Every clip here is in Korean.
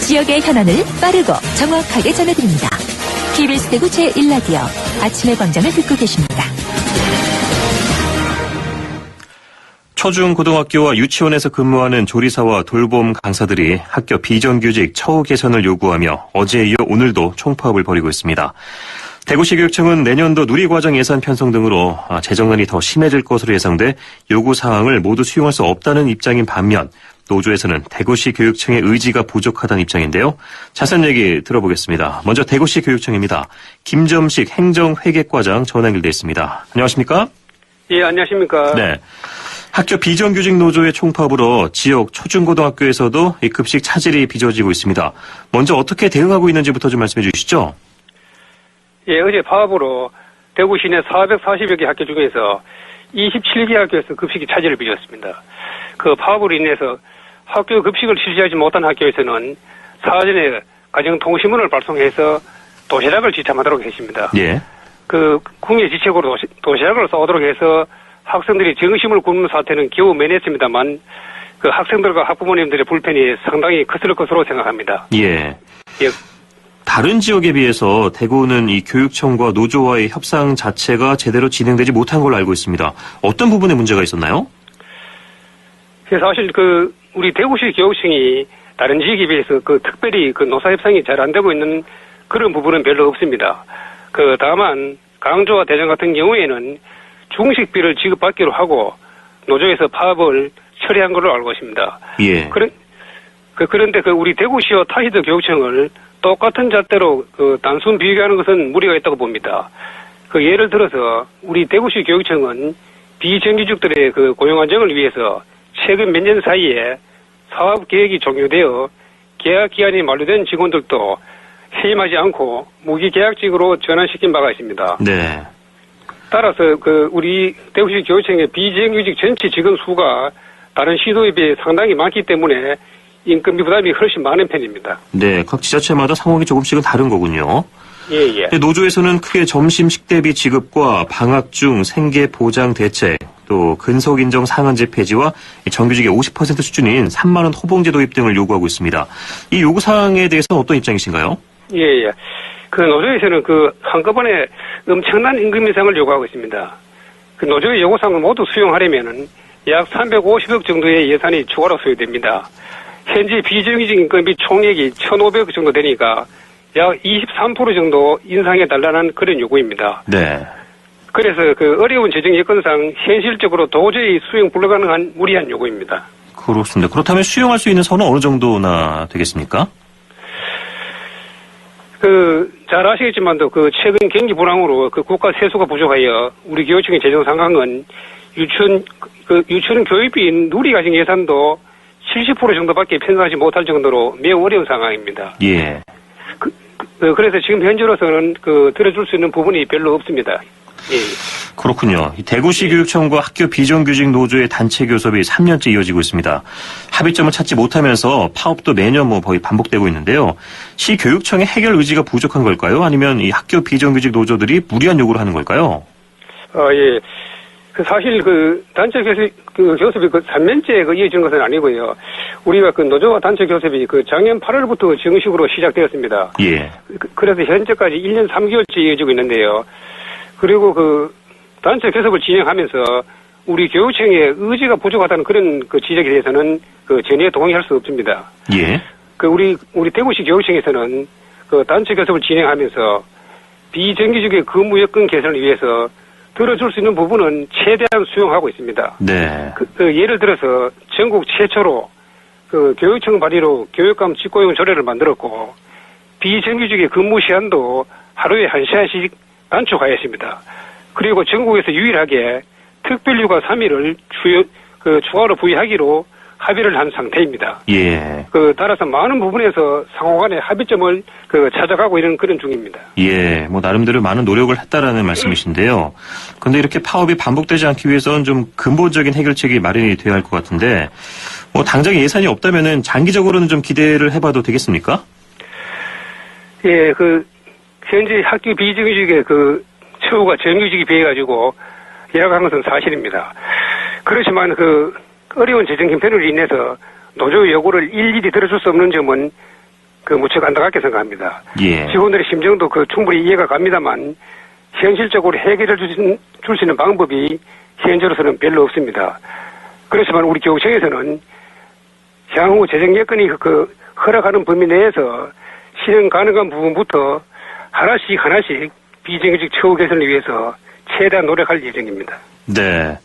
지역의 현안을 빠르고 정확하게 전해드립니다. TBS 대구 제1라디오 아침의 광장을 듣고 계십니다. 초중고등학교와 유치원에서 근무하는 조리사와 돌봄 강사들이 학교 비정규직 처우 개선을 요구하며 어제에 이어 오늘도 총파업을 벌이고 있습니다. 대구시 교육청은 내년도 누리과정 예산 편성 등으로 재정난이 더 심해질 것으로 예상돼 요구사항을 모두 수용할 수 없다는 입장인 반면 노조에서는 대구시 교육청의 의지가 부족하다는 입장인데요. 자세한 얘기 들어보겠습니다. 먼저 대구시 교육청입니다. 김점식 행정회계과장 전화 연결돼 있습니다. 안녕하십니까? 예, 안녕하십니까? 네. 학교 비정규직 노조의 총파업으로 지역 초중고등학교에서도 이 급식 차질이 빚어지고 있습니다. 먼저 어떻게 대응하고 있는지부터 좀 말씀해 주시죠. 예, 어제 파업으로 대구 시내 440여 개 학교 중에서 27개 학교에서 급식이 차질을 빚었습니다. 그 파업으로 인해서 학교 급식을 실시하지 못한 학교에서는 사전에 가정통신문을 발송해서 도시락을 지참하도록 했습니다. 예. 그 국내 지책으로 도시락을 쏘도록 해서 학생들이 정심을 굶는 사태는 겨우 면했습니다만 그 학생들과 학부모님들의 불편이 상당히 컸을 것으로 생각합니다. 예. 예. 다른 지역에 비해서 대구는 이 교육청과 노조와의 협상 자체가 제대로 진행되지 못한 걸로 알고 있습니다. 어떤 부분에 문제가 있었나요? 사실 우리 대구시 교육청이 다른 지역에 비해서 특별히 노사 협상이 잘 안 되고 있는 그런 부분은 별로 없습니다. 다만 강조와 대전 같은 경우에는 중식비를 지급받기로 하고 노조에서 파업을 처리한 걸로 알고 있습니다. 예. 그런데 우리 대구시와 타시도 교육청을 똑같은 잣대로 단순 비교하는 것은 무리가 있다고 봅니다. 예를 들어서 우리 대구시 교육청은 비정규직들의 고용 안정을 위해서 최근 몇 년 사이에 사업 계획이 종료되어 계약 기한이 만료된 직원들도 해임하지 않고 무기계약직으로 전환시킨 바가 있습니다. 네. 따라서 우리 대구시 교육청의 비정규직 전체 직원 수가 다른 시도에 비해 상당히 많기 때문에 인건비 부담이 훨씬 많은 편입니다. 네, 각 지자체마다 상황이 조금씩은 다른 거군요. 예. 노조에서는 크게 점심 식대비 지급과 방학 중 생계 보장 대책, 또 근속 인정 상한제 폐지와 정규직의 50% 수준인 3만 원 호봉제 도입 등을 요구하고 있습니다. 이 요구 사항에 대해서는 어떤 입장이신가요? 예. 노조에서는 한꺼번에 엄청난 임금 인상을 요구하고 있습니다. 노조의 요구사항을 모두 수용하려면은 약 350억 정도의 예산이 추가로 소요됩니다. 현재 비정규직 인건비 총액이 1,500억 정도 되니까 약 23% 정도 인상해달라는 그런 요구입니다. 네. 그래서 어려운 재정 여건상 현실적으로 도저히 수용 불가능한 무리한 요구입니다. 그렇습니다. 그렇다면 수용할 수 있는 선은 어느 정도나 되겠습니까? 잘 아시겠지만도 최근 경기 불황으로 국가 세수가 부족하여 우리 교육청의 재정 상황은 유치원 교육비인 누리과정 예산도 70% 정도밖에 편성하지 못할 정도로 매우 어려운 상황입니다. 예. 그래서 지금 현재로서는 들어줄 수 있는 부분이 별로 없습니다. 예. 그렇군요. 대구시 교육청과 학교 비정규직 노조의 단체 교섭이 3년째 이어지고 있습니다. 합의점을 찾지 못하면서 파업도 매년 거의 반복되고 있는데요. 시 교육청의 해결 의지가 부족한 걸까요? 아니면 이 학교 비정규직 노조들이 무리한 요구를 하는 걸까요? 예. 사실 단체 교섭이 3년째 이어지는 것은 아니고요. 우리가 노조와 단체 교섭이 작년 8월부터 정식으로 시작되었습니다. 예. 그래서 현재까지 1년 3개월째 이어지고 있는데요. 그리고 단체 교섭을 진행하면서 우리 교육청의 의지가 부족하다는 그런 지적에 대해서는 전혀 동의할 수 없습니다. 예. 우리 대구시 교육청에서는 단체 교섭을 진행하면서 비정규직의 근무 여건 개선을 위해서 들어줄 수 있는 부분은 최대한 수용하고 있습니다. 네. 예를 들어서 전국 최초로 교육청 발의로 교육감 직고용 조례를 만들었고 비정규직의 근무 시간도 하루에 1시간씩 단축하였습니다. 그리고 전국에서 유일하게 특별휴가 3일을 추가로 부여하기로 합의를 한 상태입니다. 예. 따라서 많은 부분에서 상호 간의 합의점을 찾아가고 있는 그런 중입니다. 예. 나름대로 많은 노력을 했다라는 말씀이신데요. 근데 이렇게 파업이 반복되지 않기 위해서는 좀 근본적인 해결책이 마련이 돼야 할 것 같은데, 당장 예산이 없다면은 장기적으로는 좀 기대를 해봐도 되겠습니까? 예, 현재 학교 비정규직의 처우가 정규직에 비해가지고 열악한 것은 사실입니다. 그렇지만 어려운 재정 형편으로 인해서 노조 요구를 일일이 들어줄 수 없는 점은 무척 안타깝게 생각합니다. 예. 직원들의 심정도 충분히 이해가 갑니다만 현실적으로 해결해 줄 수 있는 방법이 현재로서는 별로 없습니다. 그렇지만 우리 교육청에서는 향후 재정 여건이 허락하는 범위 내에서 실행 가능한 부분부터 하나씩 비정규직 처우 개선을 위해서 최대한 노력할 예정입니다. 네.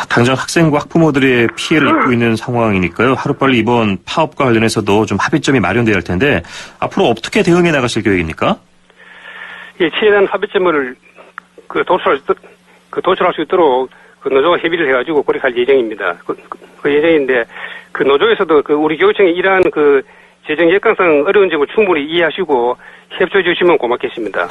당장 학생과 학부모들의 피해를 입고 있는 상황이니까요. 하루빨리 이번 파업과 관련해서도 좀 합의점이 마련돼야 할 텐데 앞으로 어떻게 대응해 나가실 계획입니까? 예, 최대한 합의점을 도출할 수 있도록 노조가 협의를 해가지고 그렇게 할 예정입니다. 그 예정인데 노조에서도 우리 교육청의 이러한 재정 여건상 어려운 점을 충분히 이해하시고 협조해 주시면 고맙겠습니다.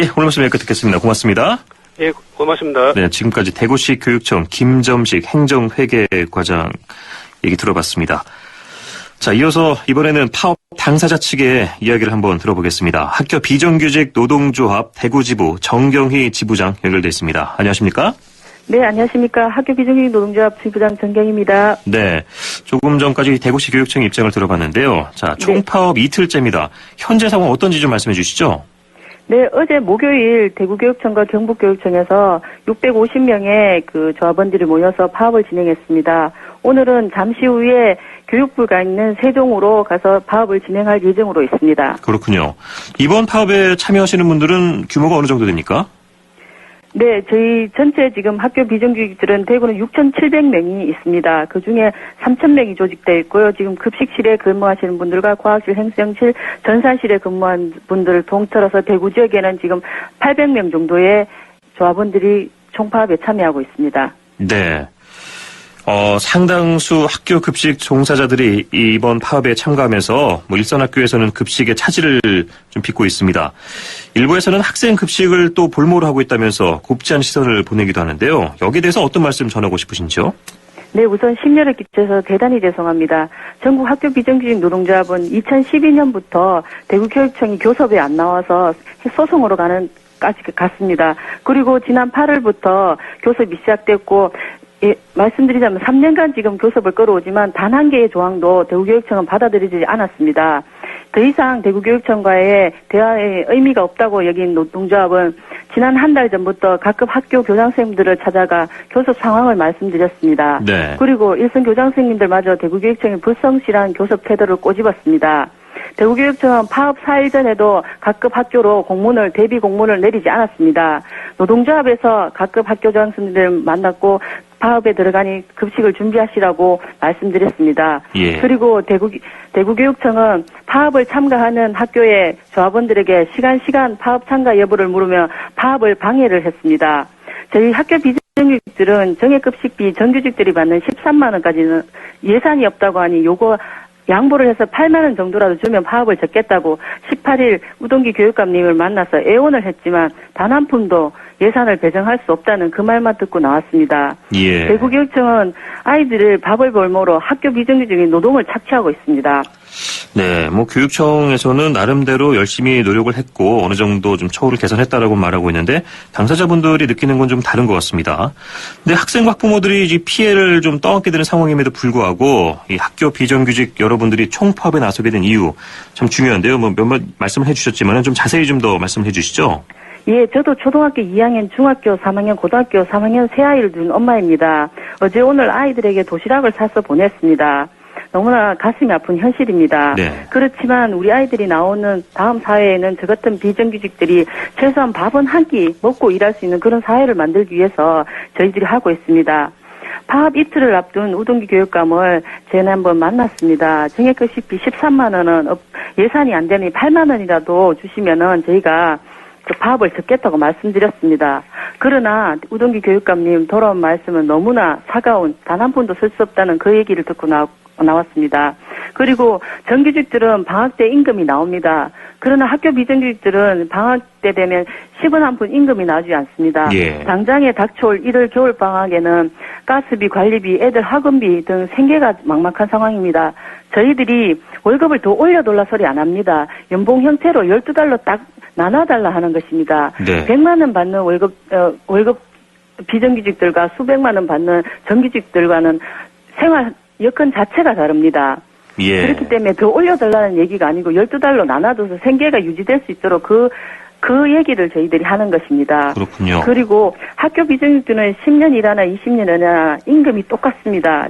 예, 오늘 말씀 여기까지 듣겠습니다. 고맙습니다. 예, 고맙습니다. 네, 지금까지 대구시 교육청 김점식 행정회계과장 얘기 들어봤습니다. 자, 이어서 이번에는 파업 당사자 측의 이야기를 한번 들어보겠습니다. 학교 비정규직 노동조합 대구지부 정경희 지부장 연결돼 있습니다. 안녕하십니까? 네, 안녕하십니까. 학교 비정규직 노동조합 지부장 정경입니다. 네, 조금 전까지 대구시 교육청 입장을 들어봤는데요. 자, 총파업 이틀째입니다. 현재 상황 어떤지 좀 말씀해 주시죠. 네, 어제 목요일 대구교육청과 경북교육청에서 650명의 조합원들이 모여서 파업을 진행했습니다. 오늘은 잠시 후에 교육부가 있는 세종으로 가서 파업을 진행할 예정으로 있습니다. 그렇군요. 이번 파업에 참여하시는 분들은 규모가 어느 정도 됩니까? 네, 저희 전체 지금 학교 비정규직들은 대구는 6,700명이 있습니다. 그중에 3,000명이 조직되어 있고요. 지금 급식실에 근무하시는 분들과 과학실, 행정실, 전산실에 근무한 분들을 통틀어서 대구 지역에는 지금 800명 정도의 조합원들이 총파업에 참여하고 있습니다. 네. 상당수 학교 급식 종사자들이 이번 파업에 참가하면서 일선 학교에서는 급식의 차질을 좀 빚고 있습니다. 일부에서는 학생 급식을 또 볼모로 하고 있다면서 곱지 않은 시선을 보내기도 하는데요. 여기에 대해서 어떤 말씀 전하고 싶으신지요? 네, 우선 심려를 끼쳐서 대단히 죄송합니다. 전국 학교 비정규직 노동조합은 2012년부터 대구교육청이 교섭에 안 나와서 소송으로 갔습니다. 그리고 지난 8월부터 교섭이 시작됐고 예, 말씀드리자면 3년간 지금 교섭을 끌어오지만 단 한 개의 조항도 대구교육청은 받아들이지 않았습니다. 더 이상 대구교육청과의 대화에 의미가 없다고 여긴 노동조합은 지난 한 달 전부터 각급 학교 교장선생님들을 찾아가 교섭 상황을 말씀드렸습니다. 네. 그리고 일선 교장선생님들마저 대구교육청의 불성실한 교섭 태도를 꼬집었습니다. 대구교육청은 파업 4일 전에도 각급 학교로 대비 공문을 내리지 않았습니다. 노동조합에서 각급 학교 교장선생님들 만났고 파업에 들어가니 급식을 준비하시라고 말씀드렸습니다. 예. 그리고 대구교육청은 파업을 참가하는 학교의 조합원들에게 시간 파업 참가 여부를 물으며 파업을 방해를 했습니다. 저희 학교 비정규직들은 정액급식비 정규직들이 받는 13만 원까지는 예산이 없다고 하니 요거 양보를 해서 8만 원 정도라도 주면 파업을 접겠다고 18일 우동기 교육감님을 만나서 애원을 했지만 단 한 푼도 예산을 배정할 수 없다는 그 말만 듣고 나왔습니다. 예. 대구교육청은 아이들을 밥을 볼모로 학교 비정규직인 노동을 착취하고 있습니다. 네, 교육청에서는 나름대로 열심히 노력을 했고 어느 정도 좀 처우를 개선했다라고 말하고 있는데 당사자분들이 느끼는 건 좀 다른 것 같습니다. 근데 학생과 학부모들이 이 피해를 좀 떠안게 되는 상황임에도 불구하고 이 학교 비정규직 여러분들이 총파업에 나서게 된 이유 참 중요한데요. 몇몇 말씀을 해주셨지만 좀 자세히 좀 더 말씀을 해주시죠. 예, 저도 초등학교 2학년, 중학교 3학년, 고등학교 3학년 세 아이를 둔 엄마입니다. 어제 오늘 아이들에게 도시락을 사서 보냈습니다. 너무나 가슴이 아픈 현실입니다. 네. 그렇지만 우리 아이들이 나오는 다음 사회에는 저 같은 비정규직들이 최소한 밥은 한 끼 먹고 일할 수 있는 그런 사회를 만들기 위해서 저희들이 하고 있습니다. 파업 이틀을 앞둔 우동기 교육감을 지난번 만났습니다. 정액급식비 13만 원은 예산이 안 되니 8만 원이라도 주시면은 저희가 파업을 접겠다고 말씀드렸습니다. 그러나 우동기 교육감님 돌아온 말씀은 너무나 차가운 단 한 푼도 쓸 수 없다는 그 얘기를 듣고 나왔습니다. 그리고 정규직들은 방학 때 임금이 나옵니다. 그러나 학교 비정규직들은 방학 때 되면 10원 한 푼 임금이 나오지 않습니다. 예. 당장에 닥쳐올 1월 겨울 방학에는 가스비, 관리비, 애들 학원비 등 생계가 막막한 상황입니다. 저희들이 월급을 더 올려달라 소리 안 합니다. 연봉 형태로 12달러 딱 나눠달라 하는 것입니다. 네. 100만 원 받는 월급 비정규직들과 수백만 원 받는 정규직들과는 생활 여건 자체가 다릅니다. 예. 그렇기 때문에 더 올려달라는 얘기가 아니고 12달로 나눠줘서 생계가 유지될 수 있도록 그 얘기를 저희들이 하는 것입니다. 그렇군요. 그리고 학교 비정규직들은 10년 일하나 20년 일하나 임금이 똑같습니다.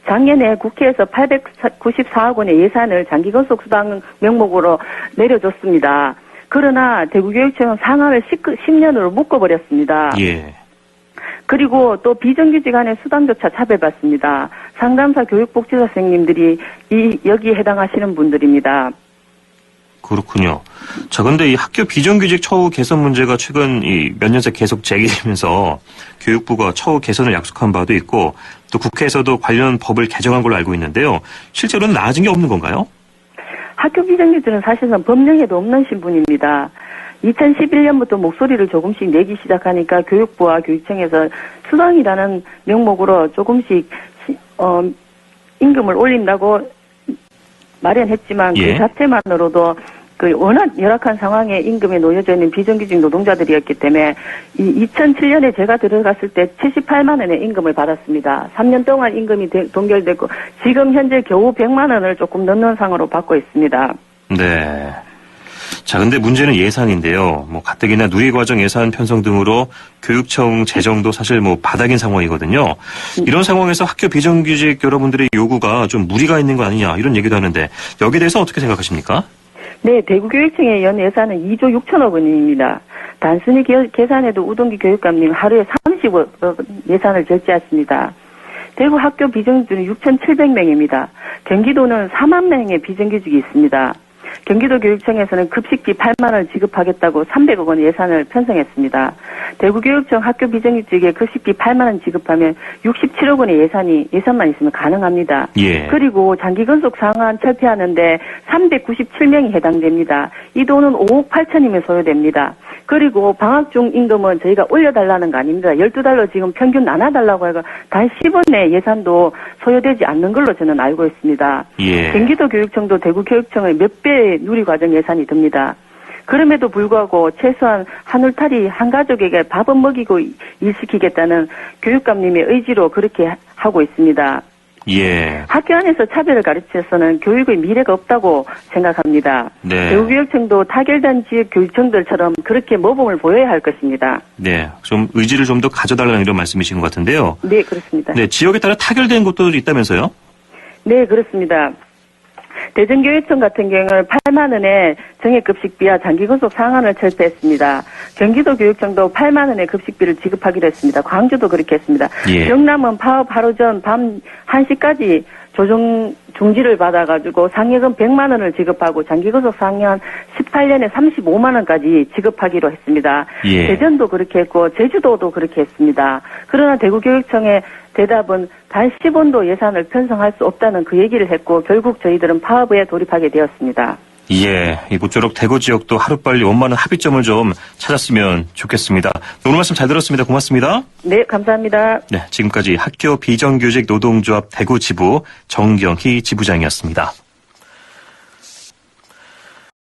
작년에 국회에서 894억 원의 예산을 장기건속 수당 명목으로 내려줬습니다. 그러나 대구교육청은 상한을 10년으로 묶어버렸습니다. 예. 그리고 또 비정규직 간의 수당조차 차별받습니다. 상담사 교육복지사 선생님들이 여기에 해당하시는 분들입니다. 그렇군요. 자, 근데 이 학교 비정규직 처우 개선 문제가 최근 몇 년째 계속 제기되면서 교육부가 처우 개선을 약속한 바도 있고 또 국회에서도 관련 법을 개정한 걸로 알고 있는데요. 실제로는 나아진 게 없는 건가요? 학교 비정규직은 사실상 법령에도 없는 신분입니다. 2011년부터 목소리를 조금씩 내기 시작하니까 교육부와 교육청에서 수당이라는 명목으로 조금씩 임금을 올린다고 마련했지만 예. 그 자체만으로도 워낙 열악한 상황에 임금에 놓여져 있는 비정규직 노동자들이었기 때문에 2007년에 제가 들어갔을 때 78만 원의 임금을 받았습니다. 3년 동안 임금이 동결됐고 지금 현재 겨우 100만 원을 조금 넘는 상으로 받고 있습니다. 네. 자, 근데 문제는 예산인데요. 가뜩이나 누리과정 예산 편성 등으로 교육청 재정도 사실 바닥인 상황이거든요. 이런 상황에서 학교 비정규직 여러분들의 요구가 좀 무리가 있는 거 아니냐 이런 얘기도 하는데 여기에 대해서 어떻게 생각하십니까? 네, 대구교육청의 연 예산은 2조 6천억 원입니다. 단순히 계산해도 우동기 교육감님 하루에 30억 예산을 절제했습니다. 대구 학교 비정규직은 6,700명입니다. 경기도는 4만 명의 비정규직이 있습니다. 경기도 교육청에서는 급식비 8만 원을 지급하겠다고 300억 원 예산을 편성했습니다. 대구교육청 학교 비정규직에 급식비 8만 원 지급하면 67억 원의 예산만 있으면 가능합니다. 예. 그리고 장기근속 상한 철폐하는데 397명이 해당됩니다. 이 돈은 5억 8천이면 소요됩니다. 그리고 방학 중 임금은 저희가 올려달라는 거 아닙니다. 12달러 지금 평균 나눠달라고 해서 단 10원 내 예산도 소요되지 않는 걸로 저는 알고 있습니다. 예. 경기도 교육청도 대구 교육청의 몇 배의 누리과정 예산이 듭니다. 그럼에도 불구하고 최소한 한 울타리 한 가족에게 밥은 먹이고 일시키겠다는 교육감님의 의지로 그렇게 하고 있습니다. 예. 학교 안에서 차별을 가르쳐서는 교육의 미래가 없다고 생각합니다. 네. 대구교육청도 타결된 지역 교육청들처럼 그렇게 모범을 보여야 할 것입니다. 네. 좀 의지를 좀 더 가져달라는 이런 말씀이신 것 같은데요. 네, 그렇습니다. 네. 지역에 따라 타결된 곳도 있다면서요? 네, 그렇습니다. 대전교육청 같은 경우는 8만 원의 정액급식비와 장기근속 상한을 철폐했습니다. 경기도 교육청도 8만 원의 급식비를 지급하기로 했습니다. 광주도 그렇게 했습니다. 예. 경남은 파업 하루 전 밤 1시까지 조정 중지를 받아가지고 상여금 100만 원을 지급하고 장기근속 상한 18년에 35만 원까지 지급하기로 했습니다. 예. 대전도 그렇게 했고 제주도도 그렇게 했습니다. 그러나 대구교육청의 대답은 단 10원도 예산을 편성할 수 없다는 그 얘기를 했고 결국 저희들은 파업에 돌입하게 되었습니다. 예, 이곳저곳 대구 지역도 하루빨리 원만한 합의점을 좀 찾았으면 좋겠습니다. 오늘 말씀 잘 들었습니다. 고맙습니다. 네, 감사합니다. 네, 지금까지 학교 비정규직 노동조합 대구 지부 정경희 지부장이었습니다.